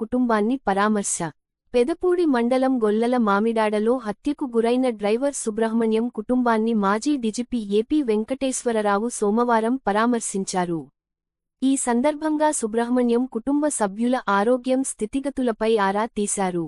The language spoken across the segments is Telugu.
కుటుంబాన్ని పరామర్శ. పెదపూడి మండలం గొల్లల మామిడాడలో హత్యకు గురైన డ్రైవర్ సుబ్రహ్మణ్యం కుటుంబాన్ని మాజీ డీజీపీ ఏపీ వెంకటేశ్వరరావు సోమవారం పరామర్శించారు. ఈ సందర్భంగా సుబ్రహ్మణ్యం కుటుంబ సభ్యుల ఆరోగ్యం స్థితిగతులపై ఆరా తీశారు.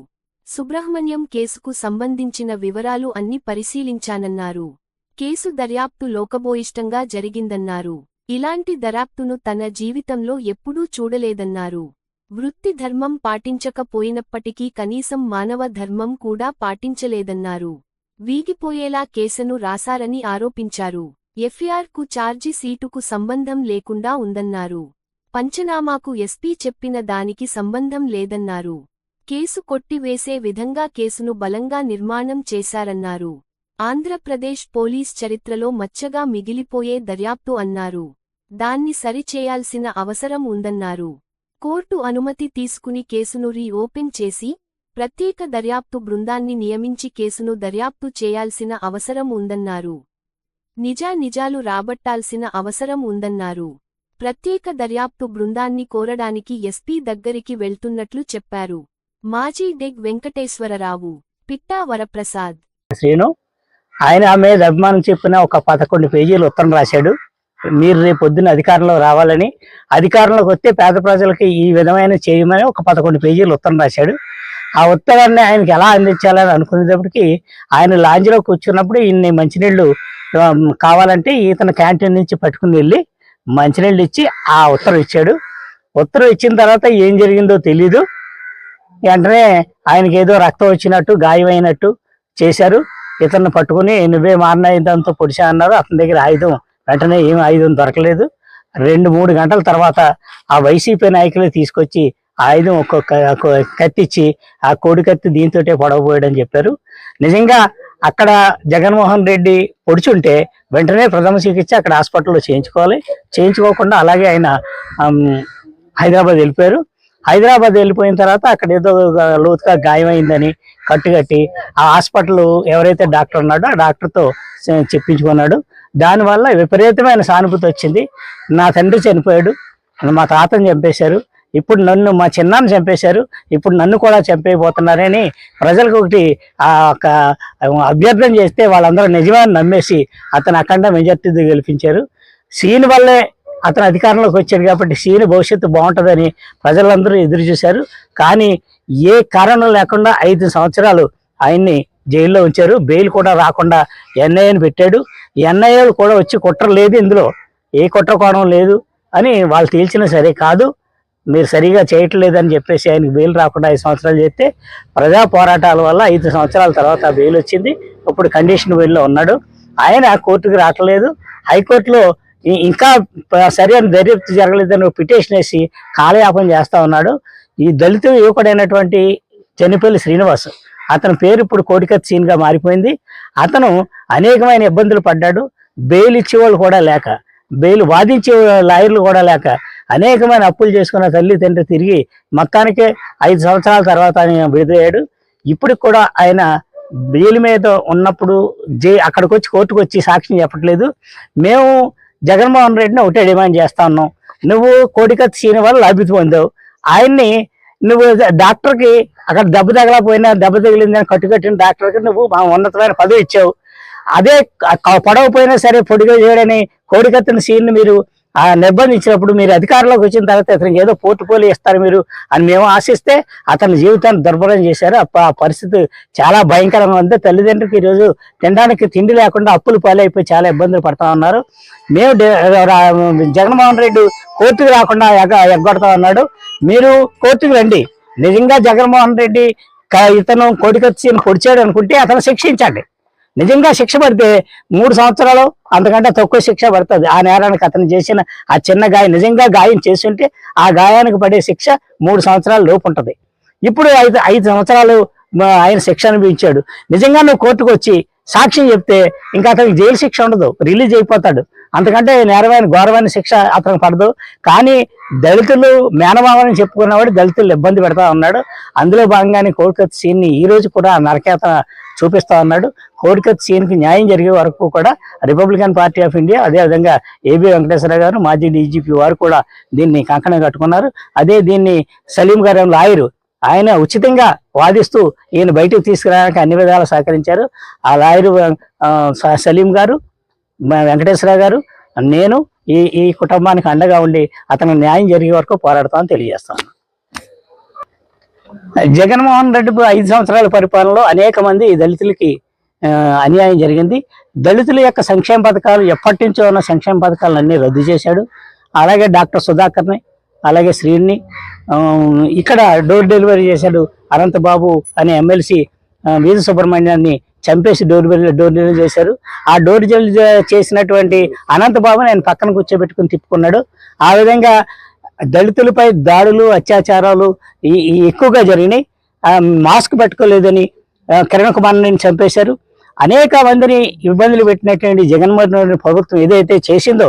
సుబ్రహ్మణ్యం కేసుకు సంబంధించిన వివరాలు అన్ని పరిశీలించానన్నారు. కేసు దర్యాప్తు లోకబోయిష్టంగా జరిగిందన్నారు. ఇలాంటి దర్యాప్తును తన జీవితంలో ఎప్పుడూ చూడలేదన్నారు. వృత్తి ధర్మం పాటించకపోయినప్పటికీ కనీసం మానవ ధర్మం కూడా పాటించలేదన్నారు. వీగిపోయేలా కేసును రాశారని ఆరోపించారు. ఎఫ్ఐఆర్ కు ఛార్జీ సీటుకు సంబంధం లేకుండా ఉందన్నారు. పంచనామాకు ఎస్పీ చెప్పిన దానికి సంబంధం లేదన్నారు. కేసు కొట్టివేసే విధంగా కేసును బలంగా నిర్మాణం చేశారన్నారు. ఆంధ్రప్రదేశ్ పోలీస్ చరిత్రలో మచ్చగా మిగిలిపోయే దర్యాప్తు అన్నారు. దాన్ని సరిచేయాల్సిన అవసరం ఉందన్నారు. కోర్టు అనుమతి తీసుకుని కేసును రీ-ఓపెన్ చేసి ప్రత్యేక దర్యాప్తు బృందాన్ని నియమించి కేసును దర్యాప్తు చేయాల్సిన అవసరం ఉందన్నారు. నిజాలు రాబట్టాల్సిన అవసరం ఉందన్నారు. ప్రత్యేక దర్యాప్తు బృందాన్ని కోరడానికి ఎస్పీ దగ్గరికి వెళ్తున్నట్లు చెప్పారు. మాజీ డెగ్ వెంకటేశ్వరరావు, పిట్టా వరప్రసాద్, శ్రీను ఆయన మీద అభిమానం చెప్పిన ఒక 11 పేజీలు ఉత్తరం రాశాడు. మీరు రేపు పొద్దున్న అధికారంలో రావాలని, అధికారంలోకి వస్తే పేద ప్రజలకి ఈ విధమైన చేయమని ఒక 11 పేజీలు ఉత్తరం రాశాడు. ఆ ఉత్తరాన్ని ఆయనకి ఎలా అందించాలని అనుకునేటప్పటికి ఆయన లాంజ్లో కూర్చున్నప్పుడు ఇన్ని మంచినీళ్ళు కావాలంటే ఇతను క్యాంటీన్ నుంచి పట్టుకుని వెళ్ళి మంచినీళ్ళు ఇచ్చి ఆ ఉత్తరం ఇచ్చాడు. ఉత్తరం ఇచ్చిన తర్వాత ఏం జరిగిందో తెలీదు. వెంటనే ఆయనకి ఏదో రక్తం వచ్చినట్టు గాయమైనట్టు చేశారు. ఇతన్ని పట్టుకుని నువ్వే మారణాయుధంతో పొడిచా అన్నారు. అతని దగ్గర ఆయుధం వెంటనే ఏం ఆయుధం దొరకలేదు. 2-3 గంటల తర్వాత ఆ వైసీపీ నాయకులు తీసుకొచ్చి ఆయుధం ఒక్కొక్క కత్తిచ్చి ఆ కోడి కత్తి దీంతోటే పొడవబోయాడని చెప్పారు. నిజంగా అక్కడ జగన్మోహన్ రెడ్డి పొడిచుంటే వెంటనే ప్రథమ చికిత్స అక్కడ హాస్పిటల్లో చేయించుకోవాలి. చేయించుకోకుండా అలాగే ఆయన హైదరాబాద్ వెళ్ళిపోయారు. హైదరాబాద్ వెళ్ళిపోయిన తర్వాత అక్కడ ఏదో లోతుగా గాయమైందని కట్టుకట్టి ఆ హాస్పిటల్ ఎవరైతే డాక్టర్ ఉన్నాడో ఆ డాక్టర్తో చెప్పించుకున్నాడు. దానివల్ల విపరీతమైన సానుభూతి వచ్చింది. నా తండ్రి చనిపోయాడు, మా తాతని చంపేశారు, ఇప్పుడు నన్ను మా చిన్నాన్ని చంపేశారు, ఇప్పుడు నన్ను కూడా చంపేయబోతున్నారని ప్రజలకు ఒకటి అభ్యర్థన చేస్తే వాళ్ళందరూ నిజమని నమ్మేసి అతను అఖండ మెజార్టీతో గెలిపించారు. సీన్ వల్లే అతను అధికారంలోకి వచ్చాడు కాబట్టి సీన్ భవిష్యత్తు బాగుంటుందని ప్రజలందరూ ఎదురు చూశారు. కానీ ఏ కారణం లేకుండా 5 సంవత్సరాలు ఆయన్ని జైల్లో ఉంచారు. బెయిల్ కూడా రాకుండా ఎన్ఐఏని పెట్టాడు. ఎన్ఐఏలు కూడా వచ్చి కుట్ర లేదు, ఇందులో ఏ కుట్ర కోణం లేదు అని వాళ్ళు తేల్చినా సరే కాదు, మీరు సరిగా చేయట్లేదని చెప్పేసి ఆయనకి బెయిల్ రాకుండా 5 సంవత్సరాలు చేస్తే ప్రజా పోరాటాల వల్ల 5 సంవత్సరాల తర్వాత బెయిల్ వచ్చింది. ఇప్పుడు కండిషన్ బెయిల్లో ఉన్నాడు. ఆయన కోర్టుకు రావట్లేదు. హైకోర్టులో ఇంకా సరైన దర్యాప్తు జరగలేదని పిటిషన్ వేసి కాలయాపన చేస్తా ఉన్నాడు. ఈ దళిత యువకుడైనటువంటి చెన్నిపల్లి శ్రీనివాస్, అతని పేరు ఇప్పుడు కోడికత్తి సీన్గా మారిపోయింది. అతను అనేకమైన ఇబ్బందులు పడ్డాడు. బెయిల్ ఇచ్చేవాళ్ళు కూడా లేక, బెయిల్ వాదించే లాయర్లు కూడా లేక అనేకమైన అప్పులు చేసుకున్న తల్లి తండ్రి తిరిగి మొత్తానికే 5 సంవత్సరాల తర్వాత ఆయన విడుదలయ్యాడు. ఇప్పటికి కూడా ఆయన బెయిల్ మీద ఉన్నప్పుడు అక్కడికి వచ్చి కోర్టుకు వచ్చి సాక్ష్యం చెప్పట్లేదు. మేము జగన్మోహన్ రెడ్డిని ఒకటే డిమాండ్ చేస్తా ఉన్నాం. నువ్వు కోడికత్తి సీన్ వల్ల లబ్ధి పొందావు, ఆయన్ని నువ్వు డాక్టర్కి అక్కడ దెబ్బ తగలపోయినా దెబ్బ తగిలిందని కట్టుకట్టిన డాక్టర్కి నువ్వు ఉన్నతమైన పదవి ఇచ్చావు. అదే పొడవపోయినా సరే పొడిగా చేయడని కోడికత్తిన సీన్ని మీరు నిర్బంధించినప్పుడు మీరు అధికారంలోకి వచ్చిన తర్వాత అతనికి ఏదో పోర్టుపోలి ఇస్తారు మీరు అని మేము ఆశిస్తే అతని జీవితాన్ని దుర్భరం చేశారు. ఆ పరిస్థితి చాలా భయంకరంగా ఉంది. తల్లిదండ్రులకి ఈరోజు తినడానికి తిండి లేకుండా అప్పులు పాలైపోయి చాలా ఇబ్బందులు పడతా ఉన్నారు. మేము జగన్మోహన్ రెడ్డి కోర్టుకు రాకుండా ఎగ్గొడతా ఉన్నాడు. మీరు కోర్టుకు రండి. నిజంగా జగన్మోహన్ రెడ్డి ఇతను కోడికత్తిని పొడిచాడు అనుకుంటే అతను శిక్షించండి. నిజంగా శిక్ష పడితే 3 సంవత్సరాలు అంతకంటే తక్కువ శిక్ష పడుతుంది. ఆ నేరానికి అతను చేసిన ఆ చిన్న గాయం నిజంగా గాయం చేసి ఉంటే ఆ గాయానికి పడే శిక్ష 3 సంవత్సరాల లోపు ఉంటుంది. ఇప్పుడు 5 సంవత్సరాలు ఆయన శిక్ష అనుభవించాడు. నిజంగా నువ్వు కోర్టుకు వచ్చి సాక్ష్యం చెప్తే ఇంకా అతనికి జైలు శిక్ష ఉండదు, రిలీజ్ అయిపోతాడు. అంతకంటే నేరమైన ఘోరమైన శిక్ష అతనికి పడదు. కానీ దళితులు మేనమామని చెప్పుకున్నవాడు దళితులు ఇబ్బంది పెడతా ఉన్నాడు. అందులో భాగంగానే కోడికత్తి సీన్ని ఈ రోజు కూడా నరకేతన చూపిస్తా ఉన్నాడు. కోడికత్తి సీన్కి న్యాయం జరిగే వరకు కూడా రిపబ్లికన్ పార్టీ ఆఫ్ ఇండియా, అదేవిధంగా ఏబీ వెంకటేశ్వర గారు మాజీ డీజీపీ వారు కూడా దీన్ని కంకణం కట్టుకున్నారు. దీన్ని సలీం గారు లాయరు ఆయన ఉచితంగా వాదిస్తూ ఈయన బయటకు తీసుకురావడానికి అన్ని విధాలు సహకరించారు. ఆ లాయరు సలీం గారు, వెంకటేశ్వర గారు, నేను ఈ ఈ కుటుంబానికి అండగా ఉండి అతను న్యాయం జరిగే వరకు పోరాడతామని తెలియజేస్తాను. జగన్మోహన్ రెడ్డి 5 సంవత్సరాల పరిపాలనలో అనేక మంది దళితులకి అన్యాయం జరిగింది. దళితుల యొక్క సంక్షేమ పథకాలు, ఎప్పటి నుంచో ఉన్న సంక్షేమ పథకాలను అన్ని రద్దు చేశాడు. అలాగే డాక్టర్ సుధాకర్ని, అలాగే శ్రీని ఇక్కడ డోర్ డెలివరీ చేశాడు. అనంతబాబు అనే ఎమ్మెల్సీ వీధి సుబ్రహ్మణ్యాన్ని చంపేసి డోర్ డెలివరీ చేశారు. ఆ డోర్ డెలివరీ చేసినటువంటి అనంతబాబుని ఆయన పక్కన కూర్చోబెట్టుకుని తిప్పుకున్నాడు. ఆ విధంగా దళితులపై దాడులు, అత్యాచారాలు ఎక్కువగా జరిగినాయి. మాస్క్ పెట్టుకోలేదని కిరణ్ కుమార్ని చంపేశారు. అనేక మందిని ఇబ్బందులు పెట్టినటువంటి జగన్మోహన్ రెడ్డి ప్రభుత్వం ఏదైతే చేసిందో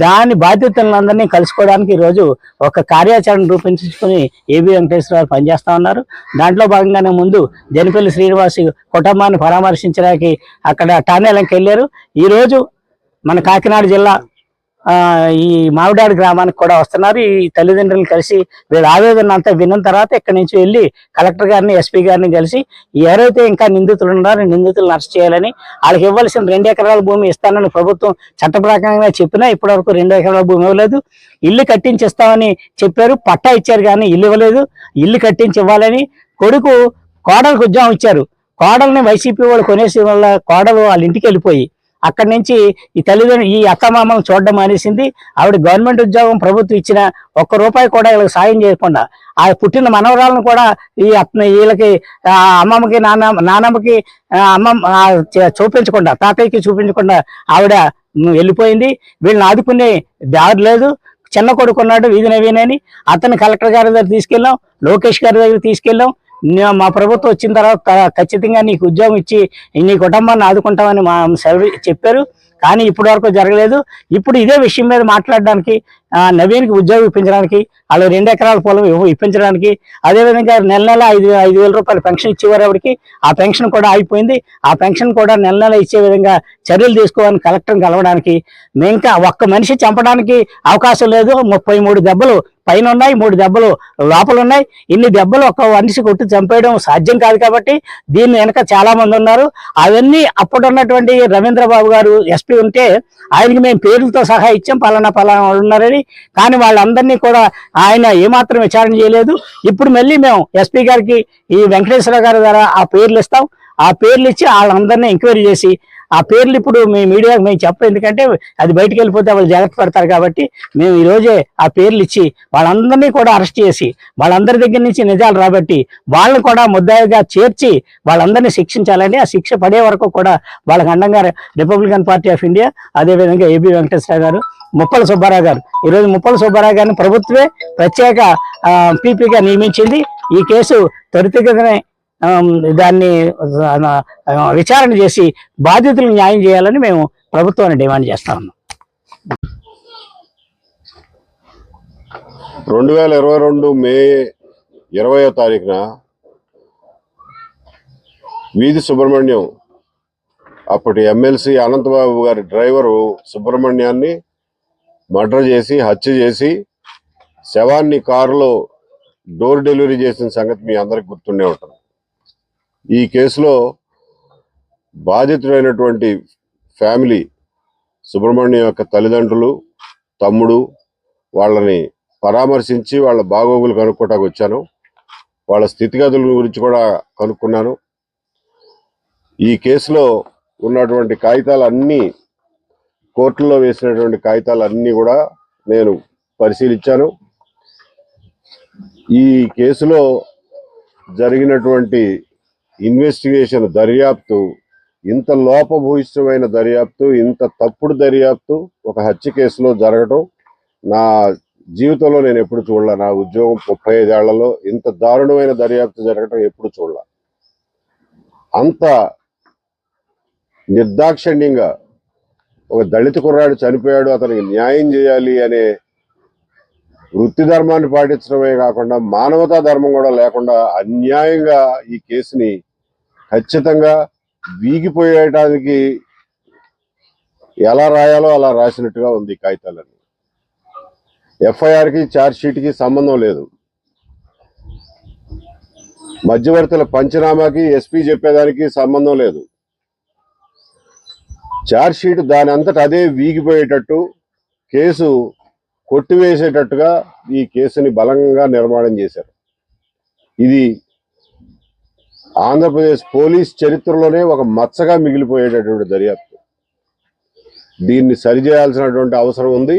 దాని బాధ్యతలందరినీ కలుసుకోవడానికి ఈరోజు ఒక కార్యాచరణ రూపొందించుకుని ఏబి వెంకటేశ్వరరావు పనిచేస్తా ఉన్నారు. దాంట్లో భాగంగానే ముందు జనపల్లి శ్రీనివాస్ కుటుంబాన్ని పరామర్శించడానికి అక్కడ టానేలంకి వెళ్ళారు. ఈరోజు మన కాకినాడ జిల్లా ఈ మామిడాడి గ్రామానికి కూడా వస్తున్నారు. ఈ తల్లిదండ్రులు కలిసి వీళ్ళ ఆవేదన అంతా విన్న తర్వాత ఇక్కడి నుంచి వెళ్ళి కలెక్టర్ గారిని, ఎస్పీ గారిని కలిసి ఎవరైతే ఇంకా నిందితులు ఉన్నారో నిందితులను అరెస్ట్ చేయాలని, వాళ్ళకి ఇవ్వాల్సిన 2 ఎకరాల భూమి ఇస్తానని ప్రభుత్వం చట్ట ప్రకారంగా చెప్పినా ఇప్పటివరకు 2 ఎకరాల భూమి ఇవ్వలేదు. ఇల్లు కట్టించిస్తామని చెప్పారు, పట్టా ఇచ్చారు కానీ ఇల్లు ఇవ్వలేదు. ఇల్లు కట్టించి ఇవ్వాలని కొడుకు కోడలకు ఉద్యోగం ఇచ్చారు. కోడల్ని వైసీపీ వాళ్ళు కొనేసి వల్ల కోడలు వాళ్ళ ఇంటికి వెళ్ళిపోయి అక్కడి నుంచి ఈ తల్లిదండ్రులు ఈ అత్తమామను చూడడం మానేసింది. ఆవిడ గవర్నమెంట్ ఉద్యోగం ప్రభుత్వం ఇచ్చిన ₹1 కూడా వీళ్ళకి సాయం చేయకుండా ఆ పుట్టిన మనవరాలను కూడా వీళ్ళకి అమ్మమ్మకి నాన్నమ్మకి చూపించకుండా, తాతయ్యకి చూపించకుండా ఆవిడ వెళ్ళిపోయింది. వీళ్ళని ఆదుకునే దారి లేదు. చిన్న కొడుకున్నాడు వీధి నవీనని, అతన్ని కలెక్టర్ గారి దగ్గర తీసుకెళ్ళాం, లోకేష్ గారి దగ్గర తీసుకెళ్ళాం. మా ప్రభుత్వం వచ్చిన తర్వాత ఖచ్చితంగా నీకు ఉద్యోగం ఇచ్చి నీ కుటుంబాన్ని ఆదుకుంటామని మా చెప్పారు. కానీ ఇప్పటి వరకు జరగలేదు. ఇప్పుడు ఇదే విషయం మీద మాట్లాడడానికి, నవీన్కి ఉద్యోగం ఇప్పించడానికి, అలా 2 ఎకరాల పొలం ఇప్పించడానికి, అదేవిధంగా నెల నెల 5,000 రూపాయలు పెన్షన్ ఇచ్చేవారు. ఆవిడకి ఆ పెన్షన్ కూడా అయిపోయింది. ఆ పెన్షన్ కూడా నెల నెల ఇచ్చే విధంగా చర్యలు తీసుకోవాలని కలెక్టర్ని కలవడానికి, మేము ఇంకా ఒక్క మనిషి చంపడానికి అవకాశం లేదు. 33 దెబ్బలు పైన ఉన్నాయి, 3 దెబ్బలు లోపల ఉన్నాయి. ఇన్ని దెబ్బలు ఒక మనిషి కొట్టి చంపేయడం సాధ్యం కాదు. కాబట్టి దీన్ని వెనక చాలా మంది ఉన్నారు. అవన్నీ అప్పుడున్నటువంటి రవీంద్రబాబు గారు ఎస్పీ ఉంటే ఆయనకి మేము పేర్లతో సహా ఇచ్చాం, పలానా వాళ్ళు ఉన్నారని. కానీ వాళ్ళందరినీ కూడా ఆయన ఏమాత్రం విచారణ చేయలేదు. ఇప్పుడు మళ్ళీ మేము ఎస్పీ గారికి ఈ వెంకటేశ్వర గారి ద్వారా ఆ పేర్లు ఇస్తాం. ఆ పేర్లు ఇచ్చి వాళ్ళందరినీ ఎంక్వైరీ చేసి ఆ పేర్లు ఇప్పుడు మీ మీడియాకి మేము చెప్పం, ఎందుకంటే అది బయటకు వెళ్ళిపోతే వాళ్ళు జాగ్రత్త పడతారు. కాబట్టి మేము ఈరోజే ఆ పేర్లు ఇచ్చి వాళ్ళందరినీ కూడా అరెస్ట్ చేసి వాళ్ళందరి దగ్గర నుంచి నిజాలు రాబట్టి వాళ్ళని కూడా ముద్దాయిగా చేర్చి వాళ్ళందరినీ శిక్షించాలండి. ఆ శిక్ష పడే వరకు కూడా వాళ్ళకి అండంగా రిపబ్లికన్ పార్టీ ఆఫ్ ఇండియా, అదేవిధంగా ఏబి వెంకటేశ్వర గారు, ముప్పల సుబ్బారావు గారు, ఈరోజు ముప్పల సుబ్బారావు గారిని ప్రభుత్వమే ప్రత్యేక పీపీగా నియమించింది. ఈ కేసు త్వరితగతినే దాన్ని విచారణ చేసి బాధితులకు న్యాయం చేయాలని మేము ప్రభుత్వాన్ని డిమాండ్ చేస్తా ఉన్నాం. 2022 మే 20వ తారీఖున వీధి సుబ్రహ్మణ్యం, అప్పటి ఎమ్మెల్సీ అనంతబాబు గారి డ్రైవరు సుబ్రహ్మణ్యాన్ని మర్డర్ చేసి, హత్య చేసి, శవాన్ని కారులో డోర్ డెలివరీ చేసిన సంగతి మీ అందరికి గుర్తుండే ఉంటుంది. ఈ కేసులో బాధితుడైనటువంటి ఫ్యామిలీ, సుబ్రహ్మణ్యం యొక్క తల్లిదండ్రులు, తమ్ముడు, వాళ్ళని పరామర్శించి వాళ్ళ బాగోగులు కనుక్కోటానికి వచ్చాను. వాళ్ళ స్థితిగతుల గురించి కూడా కనుక్కున్నాను. ఈ కేసులో ఉన్నటువంటి కాగితాలన్నీ, కోర్టులో వేసినటువంటి కాగితాలన్నీ కూడా నేను పరిశీలించాను. ఈ కేసులో జరిగినటువంటి ఇన్వెస్టిగేషన్, దర్యాప్తు, ఇంత లోపభూయిష్టమైన దర్యాప్తు, ఇంత తప్పుడు దర్యాప్తు ఒక హత్య కేసులో జరగడం నా జీవితంలో నేను ఎప్పుడు చూడలే. నా ఉద్యోగం 35 ఏళ్లలో ఇంత దారుణమైన దర్యాప్తు జరగడం ఎప్పుడు చూడలే. అంత నిర్దాక్షిణ్యంగా ఒక దళిత కుర్రాడు చనిపోయాడు, అతనికి న్యాయం చేయాలి అనే వృత్తి ధర్మాన్ని పాటించడమే కాకుండా మానవతా ధర్మం కూడా లేకుండా అన్యాయంగా ఈ కేసుని ఖచ్చితంగా వీగిపోయేటానికి ఎలా రాయాలో అలా రాసినట్టుగా ఉంది కాగితాలన్నీ. ఎఫ్ఐఆర్కి, ఛార్జ్ షీట్కి సంబంధం లేదు. మధ్యవర్తుల పంచనామాకి ఎస్పీ చెప్పేదానికి సంబంధం లేదు. ఛార్జ్షీట్ దాని అంతటా అదే వీగిపోయేటట్టు, కేసు కొట్టివేసేటట్టుగా ఈ కేసుని బలంగా నిర్మాణం చేశారు. ఇది ఆంధ్రప్రదేశ్ పోలీస్ చరిత్రలోనే ఒక మచ్చగా మిగిలిపోయేటటువంటి దర్యాప్తు. దీన్ని సరిచేయాల్సినటువంటి అవసరం ఉంది.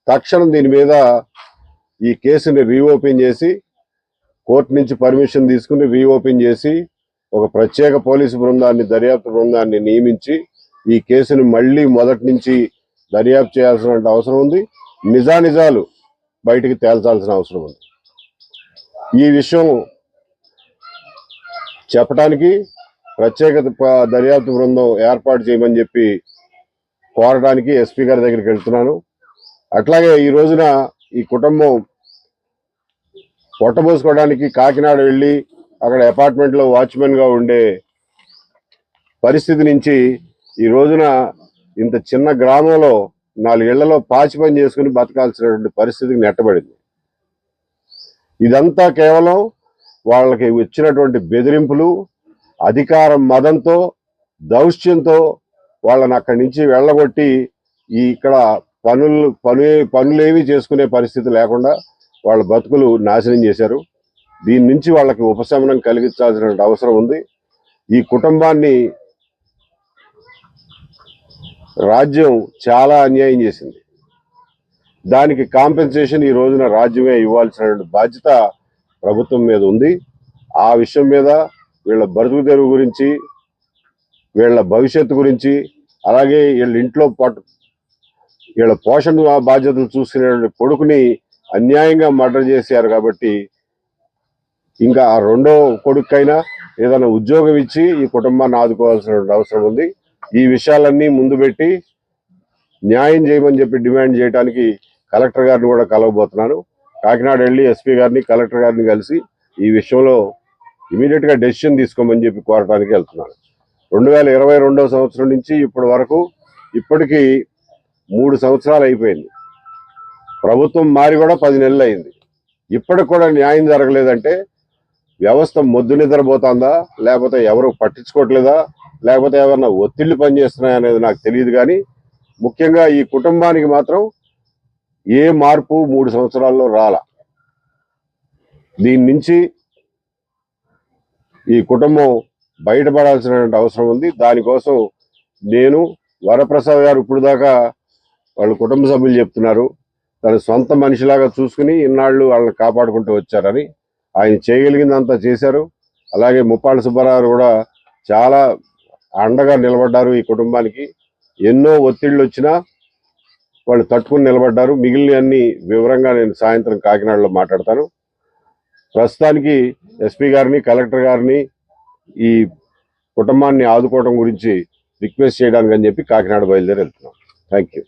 తక్షణం దీని మీద ఈ కేసుని రీఓపెన్ చేసి, కోర్టు నుంచి పర్మిషన్ తీసుకుని రీఓపెన్ చేసి, ఒక ప్రత్యేక పోలీసు బృందాన్ని, దర్యాప్తు బృందాన్ని నియమించి ఈ కేసుని మళ్ళీ మొదటి నుంచి దర్యాప్తు చేయాల్సిన అవసరం ఉంది. నిజానిజాలు బయటికి తేల్చాల్సిన అవసరం ఉంది. ఈ విషయం చెప్పడానికి ప్రత్యేక దర్యాప్తు బృందం ఏర్పాటు చేయమని చెప్పి కోరడానికి ఎస్పీ గారి దగ్గరికి వెళ్తున్నాను. అట్లాగే ఈ రోజున ఈ కుటుంబం పొట్టబోసుకోవడానికి కాకినాడ వెళ్ళి అక్కడ అపార్ట్మెంట్లో వాచ్మెన్గా ఉండే పరిస్థితి నుంచి ఈ రోజున ఇంత చిన్న గ్రామంలో 4 ఏళ్లలో పాచి పని చేసుకుని బతకాల్సినటువంటి పరిస్థితికి నెట్టబడింది. ఇదంతా కేవలం వాళ్ళకి వచ్చినటువంటి బెదిరింపులు, అధికారం మదంతో, దౌష్ట్యంతో వాళ్ళని అక్కడి నుంచి వెళ్ళగొట్టి ఇక్కడ పనులేవి చేసుకునే పరిస్థితి లేకుండా వాళ్ళ బతుకులు నాశనం చేశారు. దీని నుంచి వాళ్ళకి ఉపశమనం కలిగించాల్సిన అవసరం ఉంది. ఈ కుటుంబాన్ని రాజ్యం చాలా అన్యాయం చేసింది. దానికి కాంపెన్సేషన్ ఈ రోజున రాజ్యమే ఇవ్వాల్సిన బాధ్యత ప్రభుత్వం మీద ఉంది. ఆ విషయం మీద వీళ్ళ బతుకు తెరువు గురించి, వీళ్ళ భవిష్యత్తు గురించి, అలాగే వీళ్ళ ఇంట్లో వీళ్ళ పోషణ బాధ్యతలు చూసుకునే కొడుకుని అన్యాయంగా మర్డర్ చేశారు కాబట్టి ఇంకా ఆ రెండో కొడుకైనా ఏదైనా ఉద్యోగం ఇచ్చి ఈ కుటుంబాన్ని ఆదుకోవాల్సిన అవసరం ఉంది. ఈ విషయాలన్నీ ముందు పెట్టి న్యాయం చేయమని చెప్పి డిమాండ్ చేయడానికి కలెక్టర్ గారిని కూడా కలవబోతున్నాను. కాకినాడ వెళ్ళి ఎస్పీ గారిని, కలెక్టర్ గారిని కలిసి ఈ విషయంలో ఇమీడియట్గా డెసిషన్ తీసుకోమని చెప్పి కోరడానికి వెళ్తున్నాను. 2022 సంవత్సరం నుంచి ఇప్పటి వరకు ఇప్పటికీ 3 సంవత్సరాలు అయిపోయింది. ప్రభుత్వం మారి కూడా 10 నెలలు అయింది. ఇప్పటికి కూడా న్యాయం జరగలేదంటే వ్యవస్థ మొద్దు నిద్రపోతుందా, లేకపోతే ఎవరు పట్టించుకోవట్లేదా, లేకపోతే ఏమన్నా ఒత్తిళ్లు పనిచేస్తున్నాయా అనేది నాకు తెలియదు. కానీ ముఖ్యంగా ఈ కుటుంబానికి మాత్రం ఏ మార్పు 3 సంవత్సరాల్లో రాలా. దీని నుంచి ఈ కుటుంబం బయటపడాల్సిన అవసరం ఉంది. దానికోసం నేను, వరప్రసాద్ గారు ఇప్పుడు దాకా వాళ్ళ కుటుంబ సభ్యులు చెప్తున్నారు తన సొంత మనిషిలాగా చూసుకుని ఇన్నాళ్ళు వాళ్ళని కాపాడుకుంటూ వచ్చారని. ఆయన చేయగలిగిందంతా చేశారు. అలాగే ముప్పాళ్ళ సుబ్బారావు కూడా చాలా అండగా నిలబడ్డారు ఈ కుటుంబానికి. ఎన్నో ఒత్తిళ్ళు వచ్చినా వాళ్ళు తట్టుకుని నిలబడ్డారు. మిగిలినవన్నీ వివరంగా నేను సాయంత్రం కాకినాడలో మాట్లాడతాను. ప్రస్తుతానికి ఎస్పీ గారిని, కలెక్టర్ గారిని ఈ కుటుంబాన్ని ఆదుకోవడం గురించి రిక్వెస్ట్ చేయడానికి అని చెప్పి కాకినాడ బయలుదేరి వెళ్తున్నాం. Thank you.